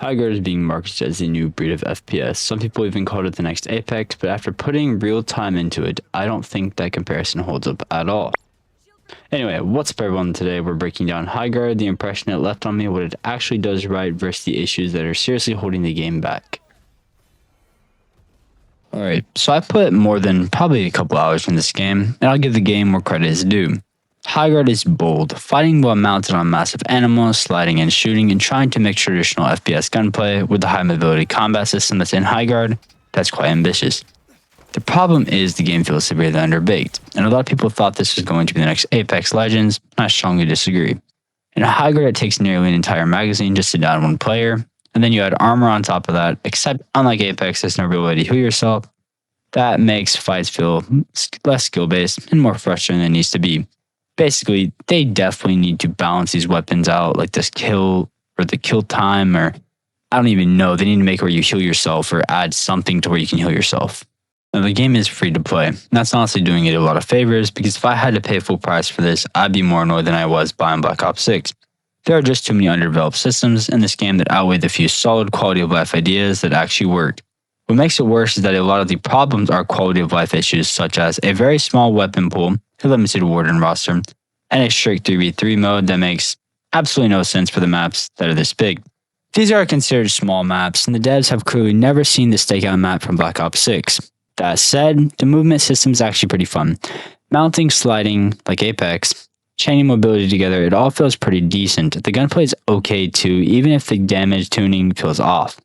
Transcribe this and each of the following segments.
HighGuard is being marketed as a new breed of FPS. Some people even called it the next Apex, but after putting real time into it, I don't think that comparison holds up at all. Anyway, what's up everyone? Today we're breaking down HighGuard, the impression it left on me, what it actually does right versus the issues that are seriously holding the game back. Alright, so I put more than probably a couple hours in this game, and I'll give the game where credit is due. HighGuard is bold, fighting while mounted on massive animals, sliding and shooting, and trying to make traditional FPS gunplay with the high mobility combat system that's in HighGuard. That's quite ambitious. The problem is the game feels severely underbaked, and a lot of people thought this was going to be the next Apex Legends, and I strongly disagree. In HighGuard, it takes nearly an entire magazine just to down one player, and then you add armor on top of that, except unlike Apex, there's no real way to heal yourself. That makes fights feel less skill-based and more frustrating than it needs to be. Basically, they definitely need to balance these weapons out, like this kill or the kill time, or I don't even know. They need to make it where you heal yourself or add something to where you can heal yourself. Now, the game is free to play. And that's honestly doing it a lot of favors, because if I had to pay full price for this, I'd be more annoyed than I was buying Black Ops 6. There are just too many underdeveloped systems in this game that outweigh the few solid quality of life ideas that actually work. What makes it worse is that a lot of the problems are quality of life issues, such as a very small weapon pool, a limited warden roster, and a strict 3v3 mode that makes absolutely no sense for the maps that are this big. These are considered small maps, and the devs have clearly never seen the stakeout map from Black Ops 6. That said, the movement system is actually pretty fun. Mounting, sliding, like Apex, chaining mobility together, it all feels pretty decent. The gunplay is okay too, even if the damage tuning feels off.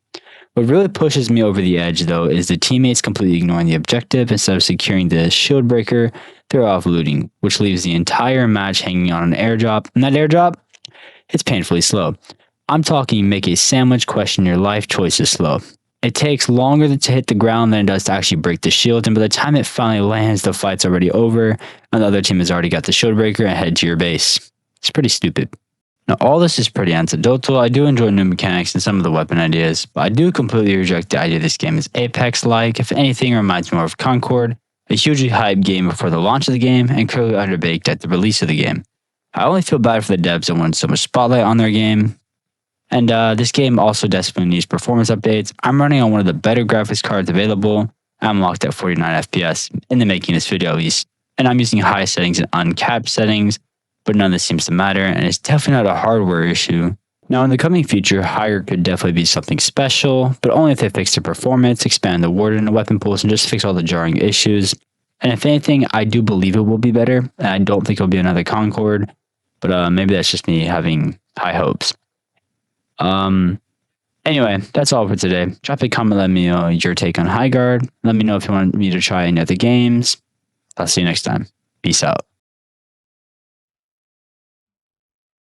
What really pushes me over the edge, though, is the teammates completely ignoring the objective. Instead of securing the shield breaker, they're off looting, which leaves the entire match hanging on an airdrop. And that airdrop, it's painfully slow. I'm talking make a sandwich question your life choices slow. It takes longer to hit the ground than it does to actually break the shield, and by the time it finally lands, the fight's already over, and the other team has already got the shield breaker and headed to your base. It's pretty stupid. Now, all this is pretty anecdotal. I do enjoy new mechanics and some of the weapon ideas, but I do completely reject the idea this game is Apex-like. If anything, it reminds me more of Concord, a hugely hyped game before the launch of the game and clearly underbaked at the release of the game. I only feel bad for the devs that wanted so much spotlight on their game. And this game also desperately needs performance updates. I'm running on one of the better graphics cards available. I'm locked at 49 FPS in the making of this video at least. And I'm using high settings and uncapped settings, but none of this seems to matter, and it's definitely not a hardware issue. Now, in the coming future, HighGuard could definitely be something special, but only if they fix the performance, expand the warden and weapon pools, and just fix all the jarring issues. And if anything, I do believe it will be better, and I don't think it'll be another Concord, but maybe that's just me having high hopes. Anyway, that's all for today. Drop a comment, let me know your take on HighGuard. Let me know if you want me to try any other games. I'll see you next time. Peace out.